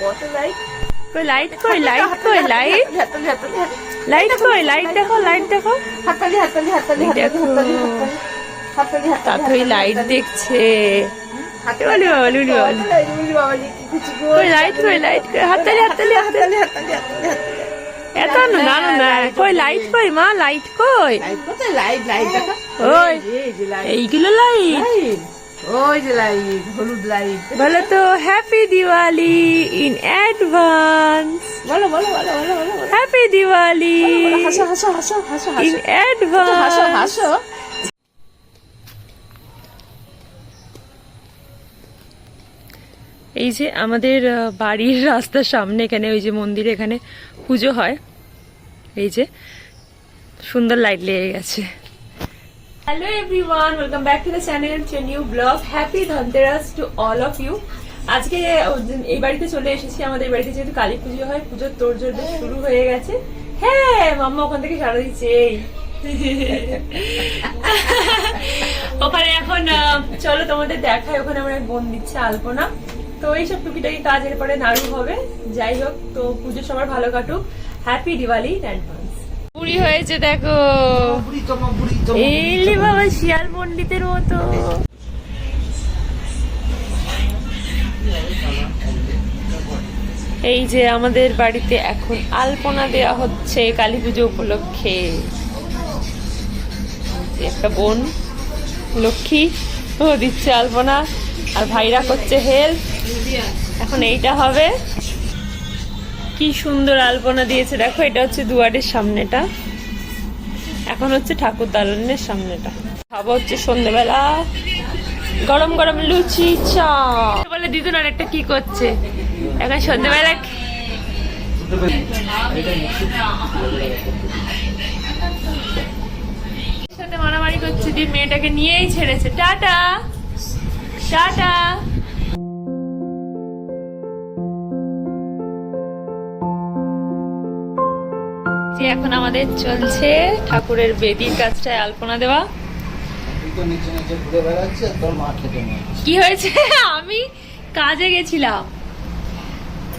কত light, light কই, light কই, লাইট লাইট কই, লাইট দেখো, লাইট দেখো। হাততালি হাততালি হাততালি দেখো হাততালি তাড়াতাড়ি লাইট দেখছে। হাততালি বলি বলি কই লাইট কই, লাইট কই, হাততালি হাততালি হাততালি। এত না না না, কই লাইট কই মা, লাইট কই? লাইট লাইট দেখো, ওই এইগুলো লাইট। ওই যে লাইট, হলুদ লাইট। বলো তো হ্যাপি দিওয়ালি ইন অ্যাডভান্স। বলো বলো বলো বলো বলো, হ্যাপি দিওয়ালি হাসো হাসো হাসো হাসো ইন হাসো অ্যাডভান্স। হাসো। এই যে আমাদের বাড়ির রাস্তার সামনে এখানে ওই যে মন্দিরে এখানে পুজো হয়। এই যে সুন্দর লাইট লেগে গেছে। Hello everyone, welcome back to the channel, to new blog. Happy Dhanteras to all of you. আজকে এই বাড়িতে চলে এসেছি। আমাদের বাড়িতে যেহেতু কালী পুজো হয়, পুজোর তোড়জোড় শুরু হয়ে গেছে। হ্যাঁ, মাম্মা ওখান থেকে সারা দিচ্ছে। এই ওখানে এখন চলো তোমাদের দেখায়, ওখানে আমার এক বোন দিচ্ছে আলপনা। তো এইসব টুকিটাকি কাজের পরে নাড়ু হবে। যাই হোক, তো পুজো সবার ভালো কাটুক। Happy Diwali in advance. Puri হয়েছে দেখো, এই বাবা শিয়াল পন্ডিতের মতো। এই যে আমাদের বাড়িতে এখন আলপনা দেওয়া হচ্ছে কালী পুজো উপলক্ষে। একটা বোন লক্ষ্মী ও দিচ্ছে আলপনা, আর ভাইরা করছে হেল্প। এখন এইটা হবে। কি সুন্দর আলপনা দিয়েছে দেখো। এটা হচ্ছে দুয়ারের সামনেটা, এখন হচ্ছে ঠাকুর দালানের সামনেটা। খাবো হচ্ছে সন্ধ্যেবেলা গরম গরম লুচি চা। বলে দিদুন আর একটা কি করছে এখন সন্ধ্যেবেলা? সাথে মারামারি করছে, দিয়ে মেয়েটাকে নিয়েই ছেড়েছে। Tata tata. এখন আমাদের চলছে ঠাকুরের বেদির কাছটায় আলপনা দেওয়া। কি হয়েছে? আমি কাজে গেছিলাম,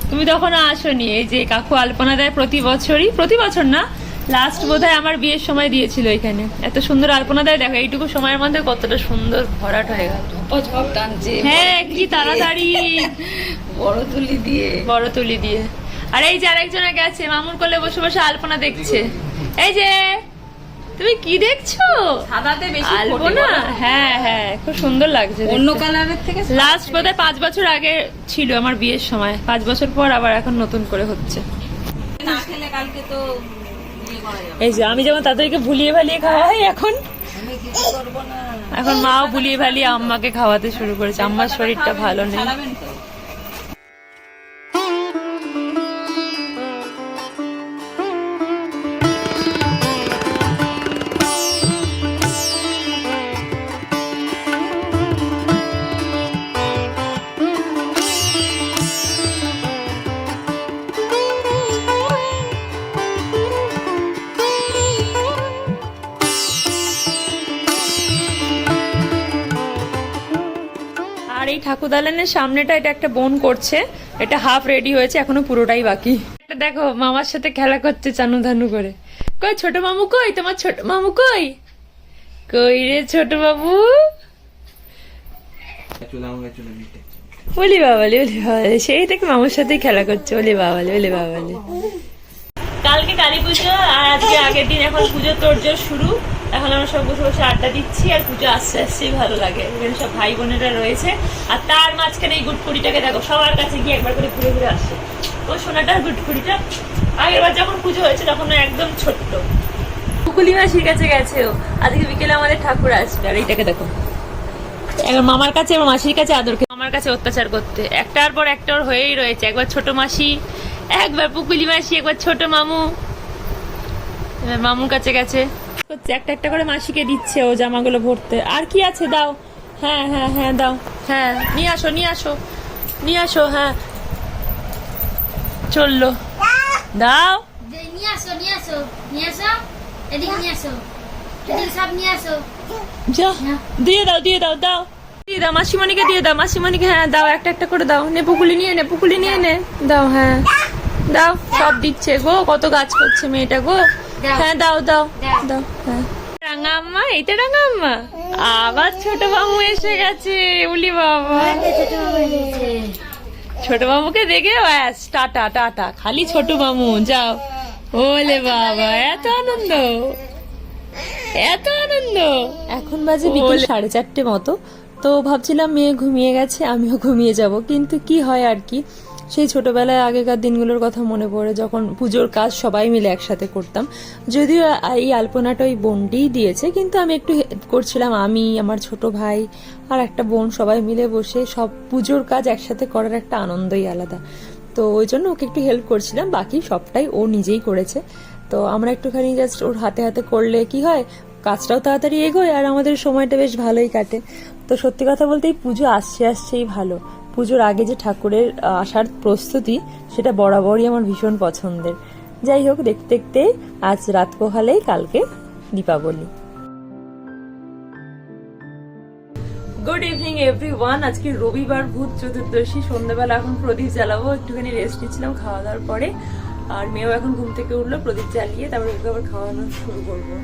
তুমি তখন আসোনি। এই যে কাকু আলপনা দেয় প্রতি বছরই, প্রতি বছর না, লাস্ট বোধহয় আমার বিয়ের সময় দিয়েছিল। এখানে এত সুন্দর আলপনা দেয় দেখো। এইটুকু সময়ের মধ্যে কতটা সুন্দর ভরাট হয়ে গেল। হ্যাঁ, কি তাড়াতাড়ি। বড় তুলি দিয়ে। আর এই যে আরেকজনে গেছে মামুর কোলে বসে বসে আলপনা দেখছে। এই যে তুমি কি দেখছো? সাদাতে বেশি আলপনা। হ্যাঁ হ্যাঁ, খুব সুন্দর লাগছে। অন্য কালারের থেকে লাস্ট বোধহয় 5 বছর আগে ছিল আমার বিয়ের সময়। 5 বছর পর আবার এখন নতুন করে হচ্ছে। না খেলে কালকে তো এই যে আমি যেমন তাদেরকে ভুলিয়ে ভালিয়ে খাওয়াই, এখন এখন মাও ভুলিয়ে ভালিয়ে আম্মাকে খাওয়াতে শুরু করেছে। আম্মার শরীরটা ভালো নেই। আর এই ঠাকুর দালানের সামনেটা এটা একটা বোন করছে। এটা হাফ রেডি হয়েছে, এখনো পুরোটাই বাকি। এটা দেখো মামার সাথে খেলা করছে চানু ধানু করে। কই ছোট মামু কই, তোমার ছোট মামু কই? কই রে ছোট বাবু? বলি বাবালি, বলি বাবালি, সেই থেকে মামুর সাথেই খেলা করছে। বলি বাবালি, বলি বাবালি। কালকে কালী পুজো আর আজকে আগের দিন। এখন পুজোর তোড়জোড় শুরু। এখন আমরা সব বসে বসে আড্ডা দিচ্ছি। আর পুজো আসতে আসতেই ভালো লাগে। এখানে সব ভাই বোনেরা রয়েছে। আর তার মাঝখানে এই গুটকুড়িটাকে দেখো, সবার কাছে গিয়ে একবার করে ঘুরে ঘুরে আসছে। ও সোনাটার গুটকুড়িটা আগের বার যখন পুজো হয়েছে তখন একদম ছোট্ট। কুকুলি মাসির কাছে গেছে ও। আজকে বিকেলে আমাদের ঠাকুর আসবে। আর এইটাকে দেখো, একবার মামার কাছে, এবার মাসির কাছে আদর, মামার কাছে অত্যাচার করতে। একটার পর একটা ওর হয়েই রয়েছে। একবার ছোট মাসি, একবার পুকুলি মাসি, একবার ছোট মামু। এবার মামুর কাছে গেছে, একটা একটা করে মাসিকে দিচ্ছে ও জামাগুলো ভরতে। আর কি আছে দাও? হ্যাঁ হ্যাঁ হ্যাঁ দাও। হ্যাঁ নিয়ে আসো নিয়ে আসো নিয়ে আসো। হ্যাঁ চললো, দাও। নিয়ে আসো নিয়ে আসো নিয়ে আসো, এদিকে নিয়ে আসো, এদিকে সব নিয়ে আসো। যা দিয়ে দাও দিয়ে দাও, দাও দিয়ে দাও মাসিমণিকে, দিয়ে দাও মাসিমণিকে। হ্যাঁ দাও, একটা একটা করে দাও। নে পুকুলি নিয়ে নে, পুকুলি নিয়ে নে, দাও। হ্যাঁ দাও, সব দিচ্ছে গো। কত গাছ করছে মেয়েটা গো। হ্যাঁ দাও দাও দাও। হ্যাঁ রাঙা আম্মা, এইটা রাঙা আম্মা। আবার ছোট মামু এসে গেছে। উলি বাবা, ছোট মামুকে দেখে ব্যাস টাটা টাটা, খালি ছোট মামু যাও। ওলে বাবা, এত আনন্দ, এত আনন্দ। এখন বাজে বিকেল 4:30 মতো। তো ভাবছিলাম মেয়ে ঘুমিয়ে গেছে, আমিও ঘুমিয়ে যাব, কিন্তু কি হয় আর কি, সেই ছোটবেলায় আগেকার দিনগুলোর কথা মনে পড়ে, যখন পুজোর কাজ সবাই মিলে একসাথে করতাম। যদিও এই আলপনাটা ওই বোনটিই দিয়েছে, কিন্তু আমি একটু হেল্প করছিলাম। আমি, আমার ছোট ভাই আর একটা বোন সবাই মিলে বসে সব পুজোর কাজ একসাথে করার একটা আনন্দই আলাদা। তো ওই জন্য ওকে একটু হেল্প করছিলাম, বাকি সবটাই ও নিজেই করেছে। তো আমরা একটুখানি জাস্ট ওর হাতে হাতে করলে কি হয়, কাজটাও তাড়াতাড়ি এগোয় আর আমাদের সময়টা বেশ ভালোই কাটে। তো সত্যি কথা বলতে এই পুজো আসছেই ভালো। পুজোর আগে যে ঠাকুরের আসার প্রস্তুতি, সেটা বরাবরই আমার ভীষণ পছন্দের। যাই হোক, দেখতে দেখতে আজ রাত পোহালেই কালকে দীপাবলি। Good evening everyone. আজকে রবিবার, ভূত চতুর্দশী। সন্ধ্যাবেলা এখন প্রদীপ জ্বালাবো, একটুখানি রেস্ট নিচ্ছিলাম খাওয়া দাওয়ার পরে। আর মেয়েও এখন ঘুম থেকে উঠলো, প্রদীপ জ্বালিয়ে তারপরে ওকে আবার খাওয়ানো শুরু করবো।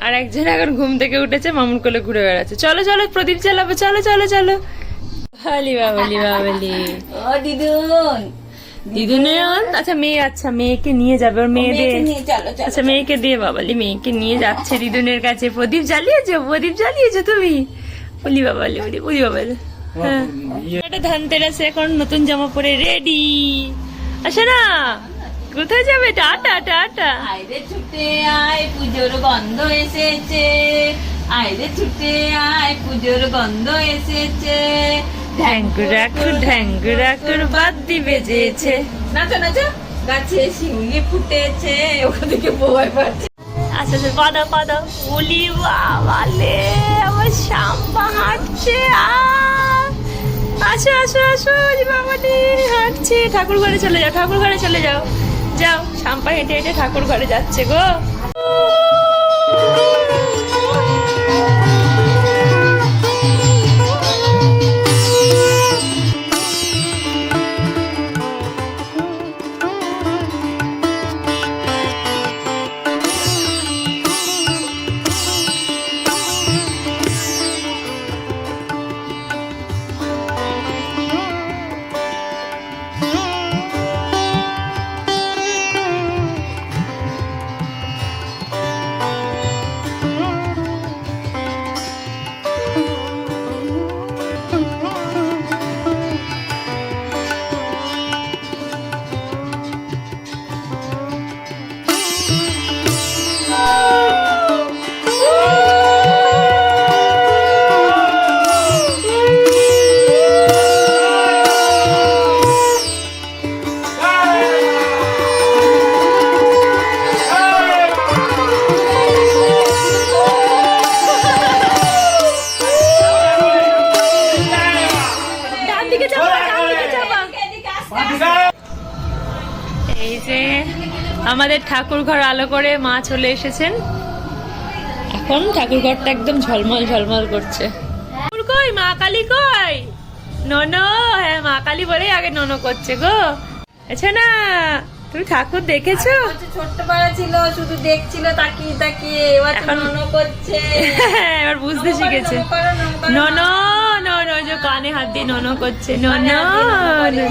আর একজন এখন ঘুম থেকে উঠেছে, মামুর কোলে ঘুরে বেড়াচ্ছে। চলো চলো প্রদীপ জ্বালাবো, চলো চলো চলো। হালি বাবালি বাবালি। ও দিদুন, দিদুনের আচ্ছা মেয়ে, আচ্ছা মেয়েকে নিয়ে যাবে, ওর মেয়ে দিয়ে। চলো চলো। আচ্ছা মেয়েকে দিয়ে, বাবালি মেয়েকে নিয়ে যাচ্ছে দিদুনের কাছে। প্রদীপ জ্বালিয়েছো, প্রদীপ জ্বালিয়েছো তুমি? বলি বাবালি, বলি বলি বাবালি। হ্যাঁ এটা ধানতেরাসে এখন নতুন জামা পরে রেডি। আসে না, কোথায় যাবে? Tata tata. আইরে ছুটে আয়, পুজোর গন্ধ এসেছে। আইরে ছুটে আয়, পুজোর গন্ধ এসেছে। ঢ্যাঙ্কুরাকুর ঢ্যাঙ্কুরাকুর বাদ্যি বেজেছে। নাচো নাচো, গাছে শিউলি ফুটেছে। ওখান থেকে বয় পাচ্ছে। আচ্ছা আচ্ছা, পাদাও পাদাও। উলি বাবালে, আমার শাম্পা হাঁটছে। আসো আসো আসো, বাবালি হাঁটছে। ঠাকুর ঘরে চলে যাও, ঠাকুর ঘরে চলে যাও। যাও, শাম্পা হেঁটে হেঁটে ঠাকুর ঘরে যাচ্ছে গো। এই যে আমাদের ঠাকুর ঘর আলো করে মা চলে এসেছেন। এখন ঠাকুর ঘরটা একদম ঝলমল ঝলমল করছে। কই মা কালী কই? ননো, হ্যাঁ মা কালী বলেই আগে ননো করছে গো। আচ্ছা না, তুমি ঠাকুর দেখেছো? ছোট্ট পাড়া ছিল, শুধু দেখছিল তাকিয়ে তাকিয়ে। এবার তো ননো করছে। এবার বুঝতে শিখেছে। ননো ননো, যে কানে হাত দিয়ে ননো করছে। ননো,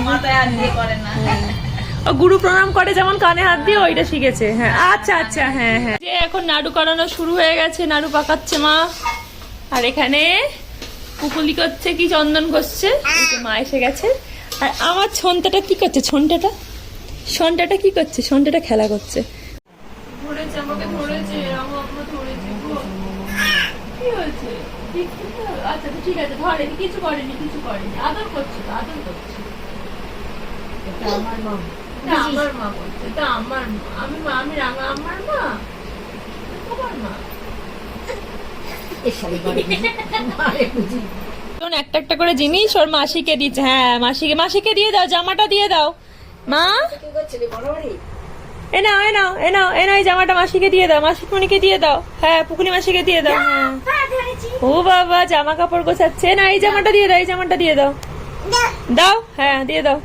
মাথায় হাত দিয়ে করে না। ও গুরু প্রণাম করে যেমন কানে হাত দিয়ে, ওইটা শিখেছে। হ্যাঁ আচ্ছা আচ্ছা, হ্যাঁ হ্যাঁ। যে এখন নাড়ু করানো শুরু হয়ে গেছে, নাড়ু পাকাচ্ছে মা। আর এখানে পুকুলি করছে, কি চন্দন ঘষছে। মা এসে গেছে। আর আমার ছন্টাটা কি করছে? সন্টাটা কি করছে? সন্টাটা খেলা করছে। ধরেছে আমাকে, ধরেছে ধরেছে। কি হয়েছে? আচ্ছা ঠিক আছে, ধরেনি, কিছু করেনি, কিছু করেনি। আদর করছে তো, আদর করছে। আমার মা, আমার মা বলছে, এটা আমার মা। আমি রাঙা আমার মা, তোমার মা। শোন, একটা একটা করে জিনিস ওর মাসিকে দিচ্ছে। হ্যাঁ, মাসিকে দিয়ে দাও, জামাটা দিয়ে দাও। মা, এ নাও এই জামাটা মাসিকে দিয়ে দাও, মাসিমণিকে দিয়ে দাও। হ্যাঁ, পুকুলি মাসিকে দিয়ে দাও। হ্যাঁ। ও বাবা, জামা কাপড় গোছাচ্ছে। না, এই জামাটা দিয়ে দাও, এই জামাটা দিয়ে দাও। দাও, হ্যাঁ দিয়ে দাও।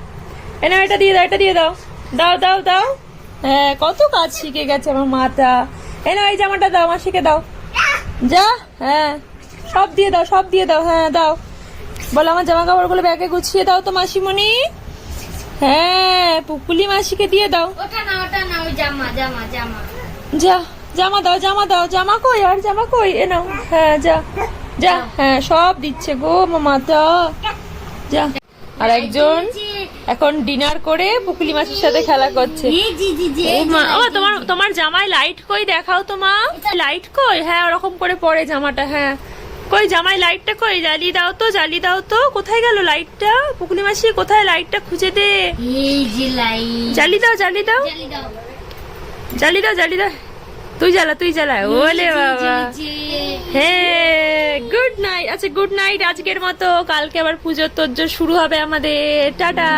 এটা দিয়ে দাও, এটা দিয়ে দাও। দাও। হ্যাঁ, কত কাজ শিখে গেছে আমার মাটা। এই জামাটা দাও, মাসিকে দাও। যা, হ্যাঁ সব দিয়ে দাও। হ্যাঁ দাও, বলো আমার জামা কাপড়গুলো ব্যাগে গুছিয়ে দাও তো মাসিমণি। হ্যাঁ, পুকুলি মাসিকে দিয়ে দাও। ওটা না ওই জামা যা, জামা দাও। জামা কই? আর জামা কই? এ নাও। হ্যাঁ, যা। হ্যাঁ, সব দিচ্ছে গো মামাটা। যা। আর একজন এখন ডিনার করে পুকুলি মাসির সাথে খেলা করছে। ও মা, ও তোমার জামায় লাইট কই? দেখাও তো মা, লাইট কই? হ্যাঁ, ওরকম করে পরে জামাটা। হ্যাঁ, কই জামাই লাইটটা কই? জ্বালিয়ে দাও তো। কোথায় গেল লাইটটা? পুকুলি মাসি কোথায়? লাইটটা খুঁজে দে। এই যে লাইট জ্বালিয়ে দাও। তুই জ্বালা। ওলে বাবা। হ্যাঁ, গুড নাইট। আচ্ছা, গুড নাইট আজকের মতো। কালকে আবার পুজোর তোর শুরু হবে আমাদের। টাটা।